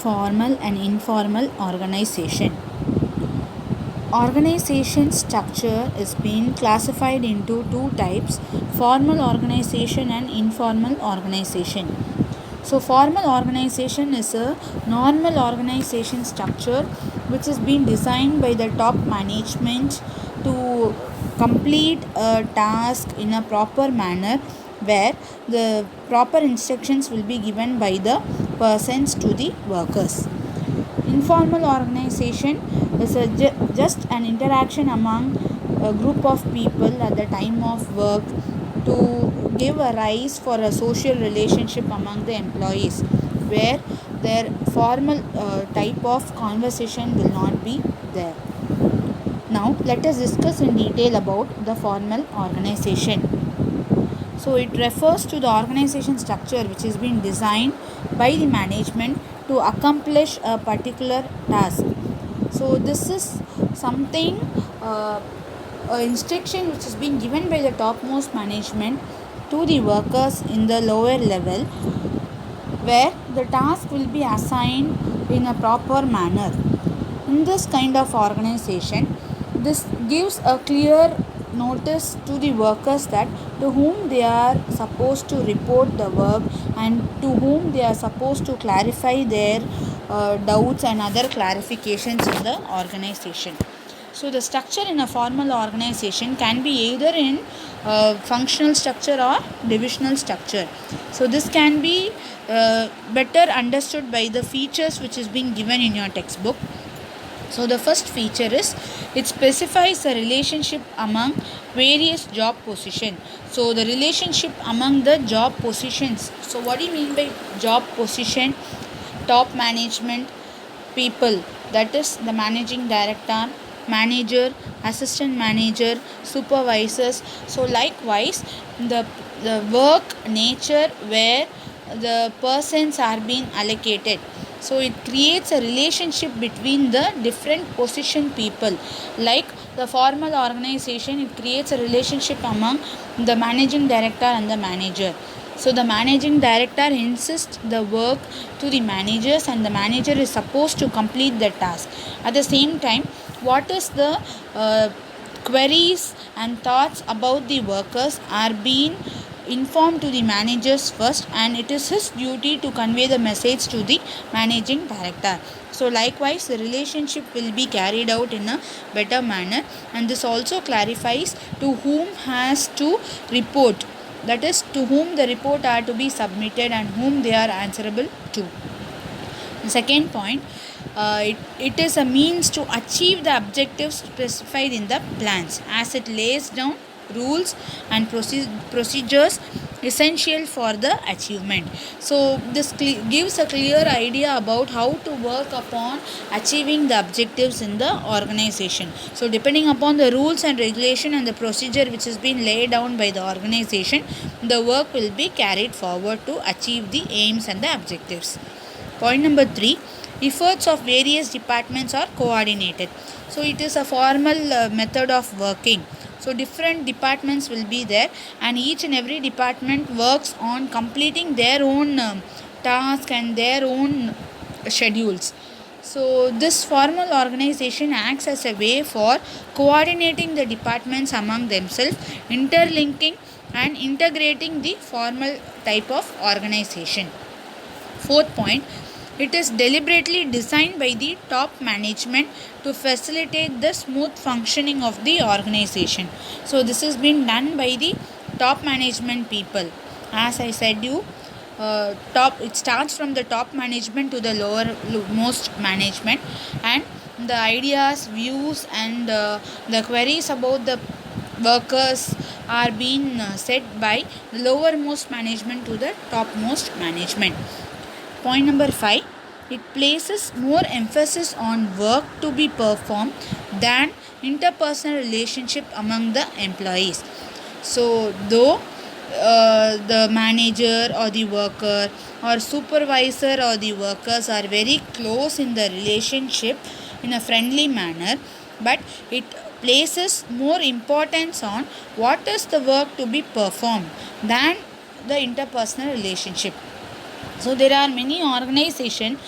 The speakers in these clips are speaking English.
formal and informal organization. Organization structure is being classified into two types: formal organization and informal organization. So, formal organization is a normal organization structure which is being designed by the top management to complete a task in a proper manner, where the proper instructions will be given by the persons to the workers. Informal organization is just an interaction among a group of people at the time of work to give a rise for a social relationship among the employees, where their formal type of conversation will not be there. Now let us discuss in detail about the formal organization. So it refers to the organization structure which is being designed by the management to accomplish a particular task. So this is something, a instruction which is being given by the topmost management to the workers in the lower level, where the task will be assigned in a proper manner. In this kind of organization, this gives a clear notice to the workers that to whom they are supposed to report the work and to whom they are supposed to clarify their doubts and other clarifications in the organization. So the structure in a formal organization can be either in functional structure or divisional structure. So this can be better understood by the features which is being given in your textbook. So the first feature is it specifies a relationship among various job positions. So the relationship among the job positions. So what do you mean by job position? Top management people, that is the managing director, manager, assistant manager, supervisors. So likewise the work nature where the persons are being allocated. So it creates a relationship between the different position people. Like the formal organization, it creates a relationship among the managing director and the manager. So the managing director insists the work to the managers and the manager is supposed to complete the task. At the same time, what is the queries and thoughts about the workers are being informed to the managers first, and it is his duty to convey the message to the managing director. So likewise the relationship will be carried out in a better manner, and this also clarifies to whom has to report, that is to whom the report are to be submitted and whom they are answerable to. The second point, it is a means to achieve the objectives specified in the plans, as it lays down rules and procedures essential for the achievement. So this gives a clear idea about how to work upon achieving the objectives in the organization. So depending upon the rules and regulation and the procedure which has been laid down by the organization, the work will be carried forward to achieve the aims and the objectives. Point number 3, efforts of various departments are coordinated. So it is a formal method of working. So different departments will be there, and each and every department works on completing their own task and their own schedules. So this formal organization acts as a way for coordinating the departments among themselves, interlinking and integrating the formal type of organization. Fourth point, it is deliberately designed by the top management to facilitate the smooth functioning of the organization. So this has been done by the top management people. As I said you, it starts from the top management to the lower most management, and the ideas, views and the queries about the workers are being set by the lowermost management to the topmost management. Point number 5, it places more emphasis on work to be performed than interpersonal relationship among the employees. So though the manager or the worker or supervisor or the workers are very close in the relationship in a friendly manner, but it places more importance on what is the work to be performed than the interpersonal relationship. So there are many organizations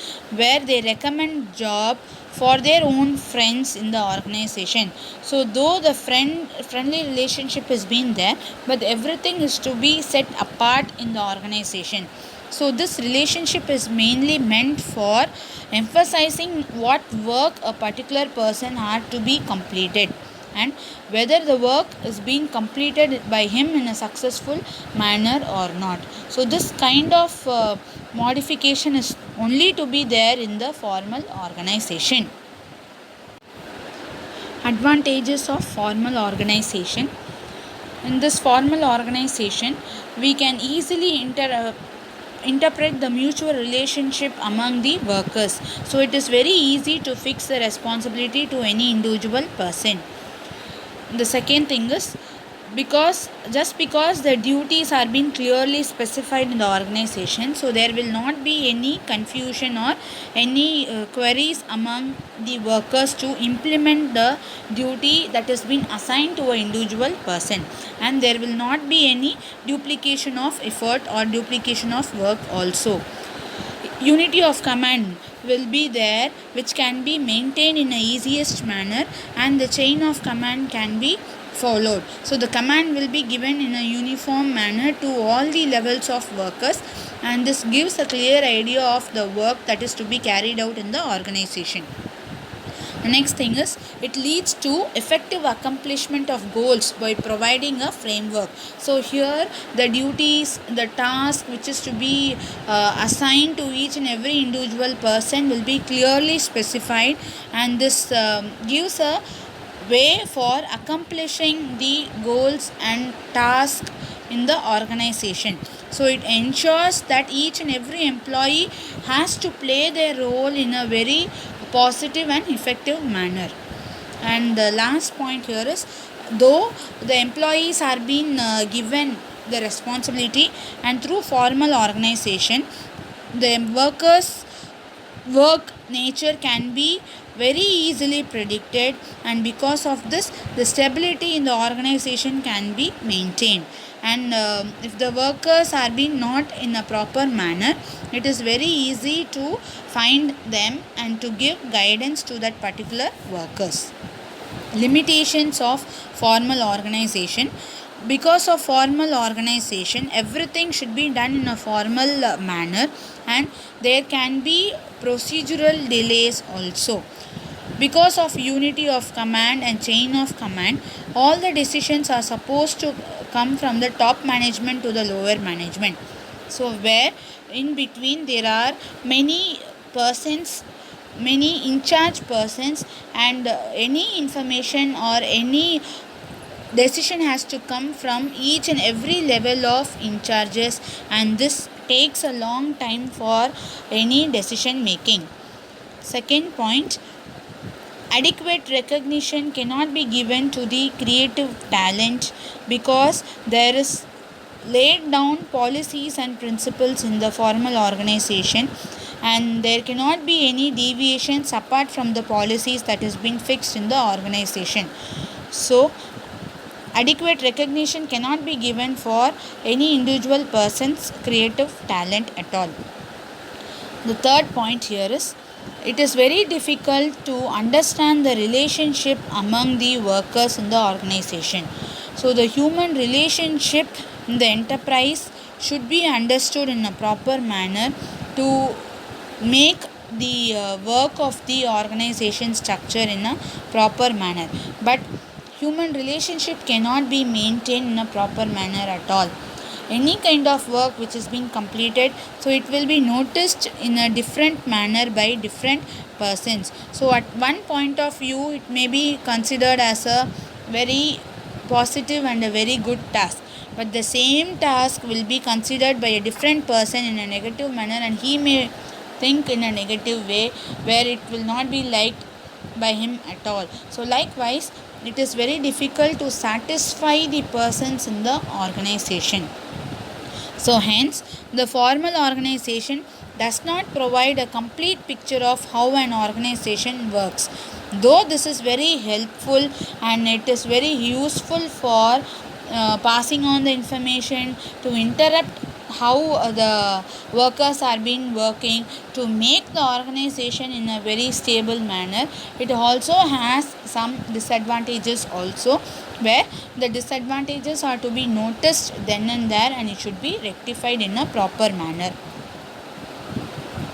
where they recommend job for their own friends in the organization. So though the friendly relationship has been there, but everything is to be set apart in the organization. So this relationship is mainly meant for emphasizing what work a particular person had to be completed, and whether the work is being completed by him in a successful manner or not. So this kind of modification is only to be there in the formal organization. Advantages of formal organization. In this formal organization, we can easily interpret the mutual relationship among the workers. So it is very easy to fix the responsibility to any individual person. The second thing is, because the duties are being clearly specified in the organization, so there will not be any confusion or any queries among the workers to implement the duty that has been assigned to an individual person, and there will not be any duplication of effort or duplication of work also. Unity of command will be there, which can be maintained in the easiest manner, and the chain of command can be followed. So the command will be given in a uniform manner to all the levels of workers, and this gives a clear idea of the work that is to be carried out in the organization. The next thing is, it leads to effective accomplishment of goals by providing a framework. So here the duties, the task which is to be assigned to each and every individual person will be clearly specified, and this gives a way for accomplishing the goals and tasks in the organization. So it ensures that each and every employee has to play their role in a very positive and effective manner. And the last point here is, though the employees are being given the responsibility, and through formal organization, the workers work nature can be very easily predicted, and because of this the stability in the organization can be maintained. And if the workers are being not in a proper manner, it is very easy to find them and to give guidance to that particular workers. Limitations of formal organization. Because of formal organization, everything should be done in a formal manner, and there can be procedural delays also. Because of unity of command and chain of command, all the decisions are supposed to come from the top management to the lower management. So where in between there are many persons, many in charge persons, and any information or any decision has to come from each and every level of in charges, and this takes a long time for any decision making. Second point, adequate recognition cannot be given to the creative talent, because there is laid down policies and principles in the formal organization, and there cannot be any deviations apart from the policies that has been fixed in the organization. So adequate recognition cannot be given for any individual person's creative talent at all. The third point here is, it is very difficult to understand the relationship among the workers in the organization. So the human relationship in the enterprise should be understood in a proper manner to make the work of the organization structure in a proper manner. But human relationship cannot be maintained in a proper manner at all. Any kind of work which is being completed, so it will be noticed in a different manner by different persons. So at one point of view it may be considered as a very positive and a very good task, but the same task will be considered by a different person in a negative manner, and he may think in a negative way where it will not be liked by him at all. So likewise, it is very difficult to satisfy the persons in the organization. So hence, the formal organization does not provide a complete picture of how an organization works. Though this is very helpful and it is very useful for passing on the information, to interrupt how the workers are been working to make the organization in a very stable manner. It also has some disadvantages also, where the disadvantages are to be noticed then and there, and it should be rectified in a proper manner.